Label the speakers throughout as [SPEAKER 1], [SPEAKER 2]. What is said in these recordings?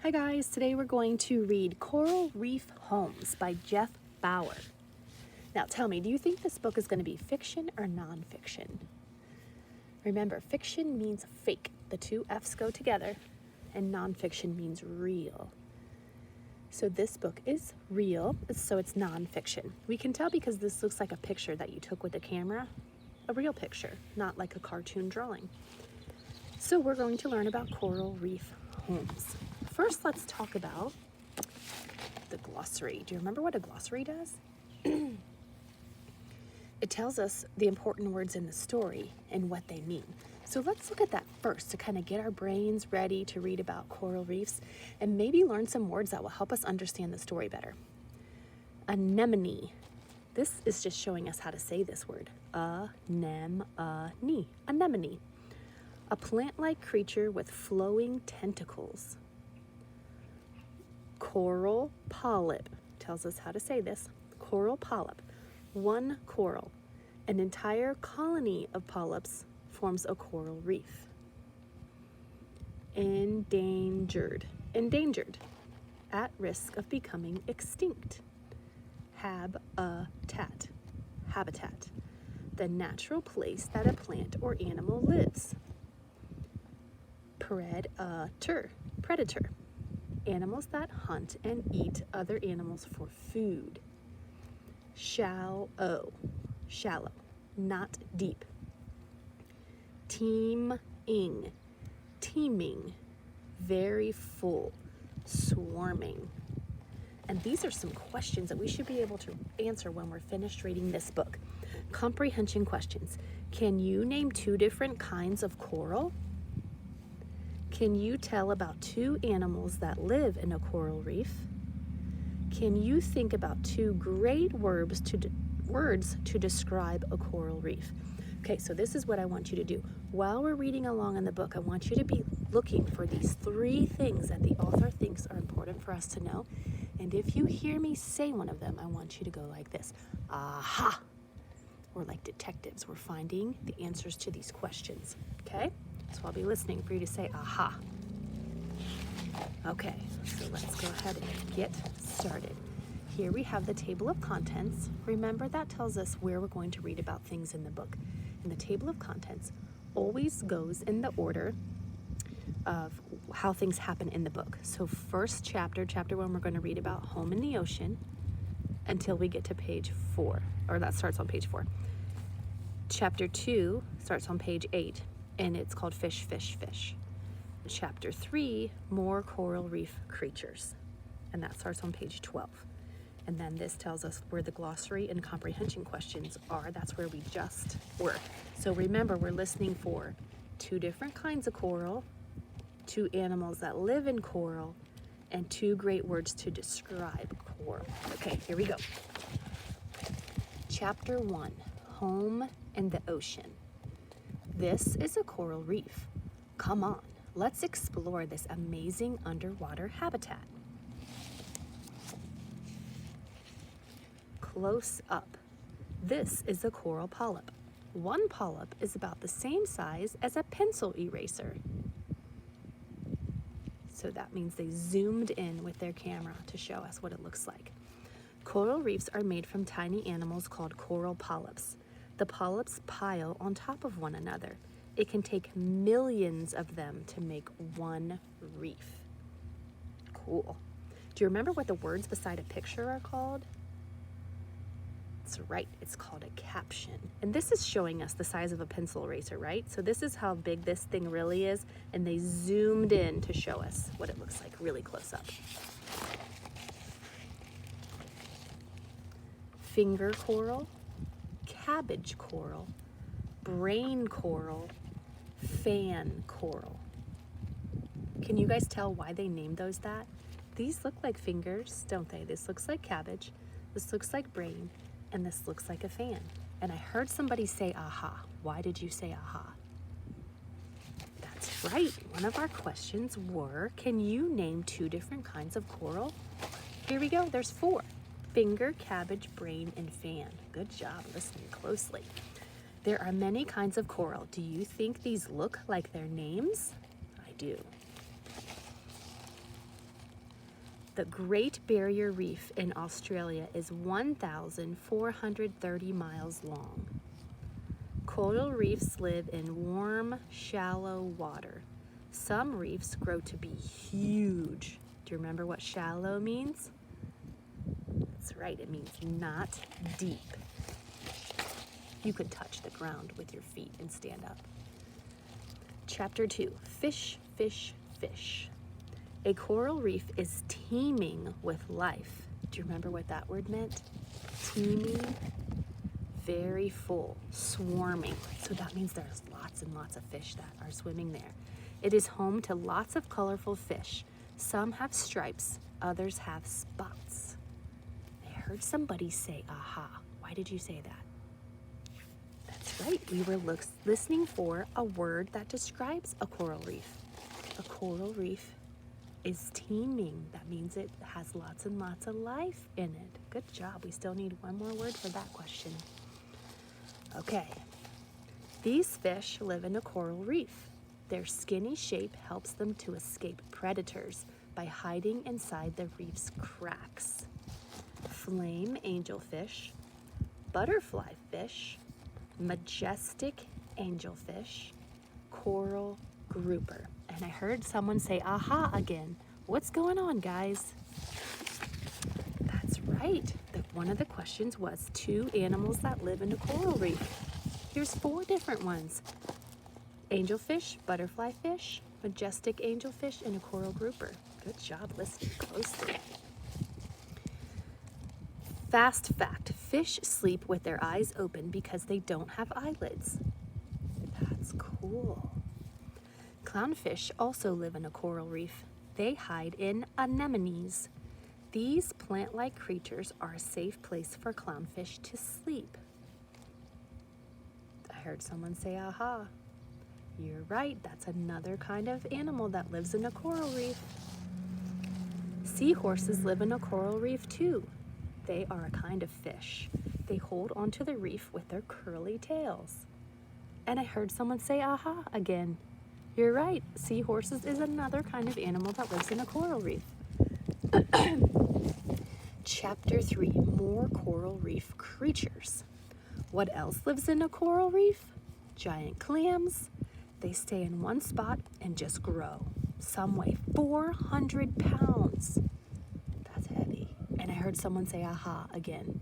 [SPEAKER 1] Hi guys, today we're going to read Coral Reef Homes by Jeff Bauer. Now tell me, do you think this book is going to be fiction or nonfiction? Remember, fiction means fake. The two F's go together, and nonfiction means real. So this book is real, so it's nonfiction. We can tell because this looks like a picture that you took with a camera, a real picture, not like a cartoon drawing. So we're going to learn about coral reef homes. First, let's talk about the glossary. Do you remember what a glossary does? It tells us the important words in the story and what they mean. So let's look at that first to kind of get our brains ready to read about coral reefs and maybe learn some words that will help us understand the story better. Anemone. This is just showing us how to say this word. Anemone. Anemone. A plant-like creature with flowing tentacles. Coral polyp tells us how to say this. Coral polyp. One coral. An entire colony of polyps forms a coral reef. Endangered. Endangered. At risk of becoming extinct. Habitat. Habitat. The natural place that a plant or animal lives. Predator. Predator. Animals that hunt and eat other animals for food. Shallow. Shallow. Not deep. Teeming. Teeming. Very full. Swarming. And these are some questions that we should be able to answer when we're finished reading this book. Comprehension questions. Can you name two different kinds of coral? Can you tell about two animals that live in a coral reef? Can you think about two great words to describe a coral reef? Okay, so this is what I want you to do. While we're reading along in the book, I want you to be looking for these three things that the author thinks are important for us to know. And if you hear me say one of them, I want you to go like this. Aha! Or like detectives, we're finding the answers to these questions. Okay? So I'll be listening for you to say, aha. Okay, so let's go ahead and get started. Here we have the table of contents. Remember, that tells us where we're going to read about things in the book. And the table of contents always goes in the order of how things happen in the book. So first chapter 1, we're going to read about home in the ocean until we get to page 4, or that starts on page 4. Chapter 2 starts on page 8. And it's called Fish, Fish, Fish. Chapter 3, more coral reef creatures. And that starts on page 12. And then this tells us where the glossary and comprehension questions are. That's where we just were. So remember, we're listening for two different kinds of coral, two animals that live in coral, and two great words to describe coral. Okay, here we go. Chapter 1, Home in the Ocean. This is a coral reef. Come on, let's explore this amazing underwater habitat. Close up. This is a coral polyp. One polyp is about the same size as a pencil eraser. So that means they zoomed in with their camera to show us what it looks like. Coral reefs are made from tiny animals called coral polyps. The polyps pile on top of one another. It can take millions of them to make one reef. Cool. Do you remember what the words beside a picture are called? That's right, it's called a caption. And this is showing us the size of a pencil eraser, right? So this is how big this thing really is, and they zoomed in to show us what it looks like really close up. Finger coral, cabbage coral, brain coral, fan coral. Can you guys tell why they named those that? These look like fingers, don't they? This looks like cabbage, this looks like brain, and this looks like a fan. And I heard somebody say aha. Why did you say aha? That's right. One of our questions were, can you name two different kinds of coral? Here we go, there's 4. Finger, cabbage, brain, and fan. Good job listening closely. There are many kinds of coral. Do you think these look like their names? I do. The Great Barrier Reef in Australia is 1,430 miles long. Coral reefs live in warm, shallow water. Some reefs grow to be huge. Do you remember what shallow means? That's right, it means not deep. You could touch the ground with your feet and stand up. Chapter 2, Fish, Fish, Fish. A coral reef is teeming with life. Do you remember what that word meant? Teeming, very full, swarming. So that means there's lots and lots of fish that are swimming there. It is home to lots of colorful fish. Some have stripes, others have spots. I heard somebody say, aha. Why did you say that? That's right, we were listening for a word that describes a coral reef. A coral reef is teeming. That means it has lots and lots of life in it. Good job. We still need one more word for that question. Okay. These fish live in a coral reef. Their skinny shape helps them to escape predators by hiding inside the reef's cracks. Flame angelfish, butterfly fish, majestic angelfish, coral grouper. And I heard someone say, aha, again. What's going on, guys? That's right. One of the questions was 2 animals that live in a coral reef. Here's 4 different ones. Angelfish, butterfly fish, majestic angelfish, and a coral grouper. Good job listening closely. Fast fact, fish sleep with their eyes open because they don't have eyelids. That's cool. Clownfish also live in a coral reef. They hide in anemones. These plant-like creatures are a safe place for clownfish to sleep. I heard someone say, aha. You're right, that's another kind of animal that lives in a coral reef. Seahorses live in a coral reef too. They are a kind of fish. They hold onto the reef with their curly tails. And I heard someone say, aha, again. You're right, seahorses is another kind of animal that lives in a coral reef. Chapter 3, more coral reef creatures. What else lives in a coral reef? Giant clams. They stay in one spot and just grow. Some weigh 400 pounds. That's heavy. And I heard someone say, aha, again.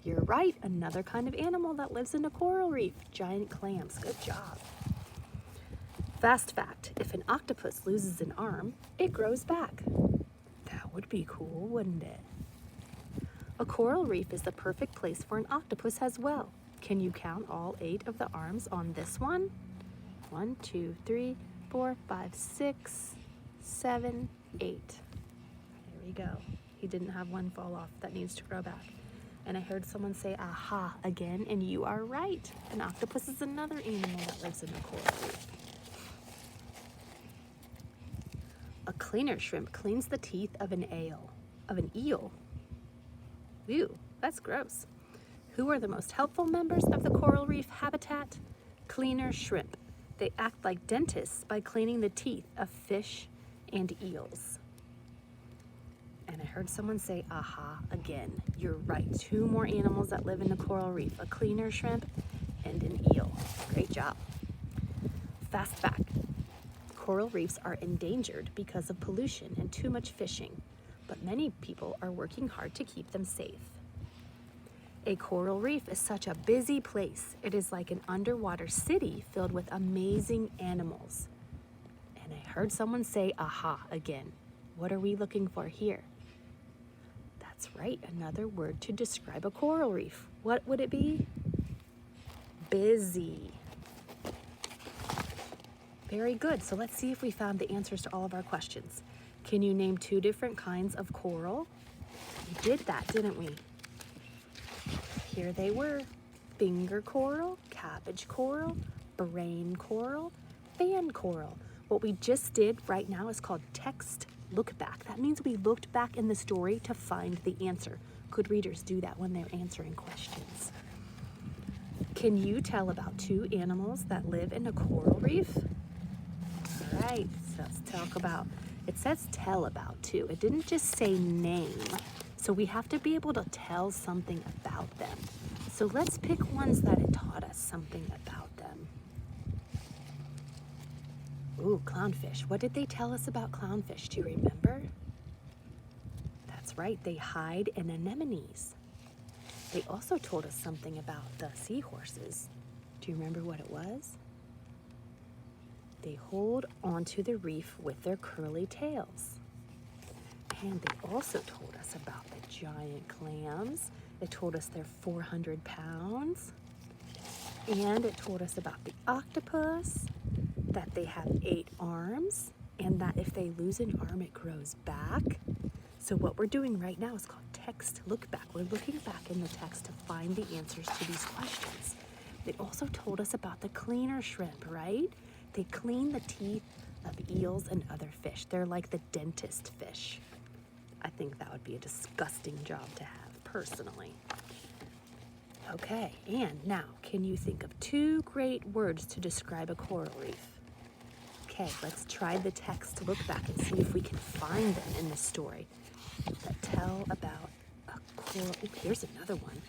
[SPEAKER 1] You're right, another kind of animal that lives in a coral reef. Giant clams. Good job. Fast fact, if an octopus loses an arm, it grows back. That would be cool, wouldn't it? A coral reef is the perfect place for an octopus as well. Can you count all 8 of the arms on this one? 1, 2, 3, 4, 5, 6, 7, 8. There we go. He didn't have one fall off. That needs to grow back. And I heard someone say, aha, again, and you are right. An octopus is another animal that lives in a coral reef. A cleaner shrimp cleans the teeth of an eel. Ew, that's gross. Who are the most helpful members of the coral reef habitat? Cleaner shrimp. They act like dentists by cleaning the teeth of fish and eels. And I heard someone say, aha, again. You're right. 2 more animals that live in the coral reef, a cleaner shrimp and an eel. Great job. Fast fact. Coral reefs are endangered because of pollution and too much fishing, but many people are working hard to keep them safe. A coral reef is such a busy place. It is like an underwater city filled with amazing animals. And I heard someone say, aha, again. What are we looking for here? That's right, another word to describe a coral reef. What would it be? Busy. Very good. So let's see if we found the answers to all of our questions. Can you name 2 different kinds of coral? We did that, didn't we? Here they were. Finger coral, cabbage coral, brain coral, fan coral. What we just did right now is called text look back. That means we looked back in the story to find the answer. Good readers do that when they're answering questions. Can you tell about 2 animals that live in a coral reaf? All right, so let's talk about It says tell about too. It didn't just say name. So we have to be able to tell something about them. So let's pick ones that it taught us something about them. Ooh, clownfish. What did they tell us about clownfish? Do you remember? That's right, they hide in anemones. They also told us something about the seahorses. Do you remember what it was? They hold onto the reef with their curly tails. And they also told us about the giant clams. It told us they're 400 pounds. And it told us about the octopus, that they have 8 arms, and that if they lose an arm, it grows back. So what we're doing right now is called text look back. We're looking back in the text to find the answers to these questions. It also told us about the cleaner shrimp, right? They clean the teeth of eels and other fish. They're like the dentist fish. I think that would be a disgusting job to have, personally. Okay, and now, can you think of 2 great words to describe a coral reef? Okay, let's try the text to look back and see if we can find them in the story that tell about a coral. Ooh, here's another one.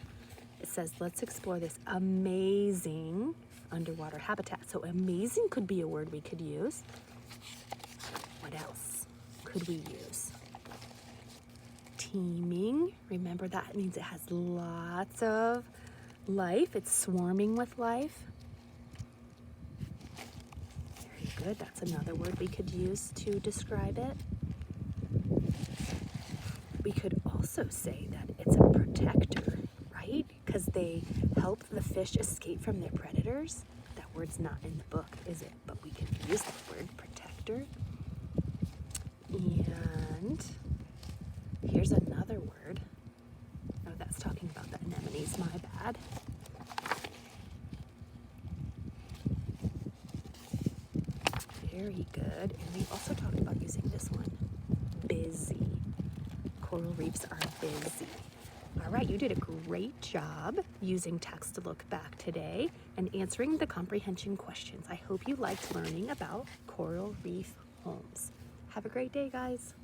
[SPEAKER 1] It says, let's explore this amazing underwater habitat. So amazing could be a word we could use. What else could we use? Teeming. Remember that means it has lots of life. It's swarming with life. Very good. That's another word we could use to describe it. We could also say that it's a protector, right? Because they help the fish escape from their predators. That word's not in the book, is it? But we can use that word, protector. And here's another word. Oh, that's talking about the anemones, my bad. Very good. And we also talked about using this one, busy. Coral reefs are busy. All right, you did a great job using text to look back today and answering the comprehension questions. I hope you liked learning about coral reef homes. Have a great day, guys.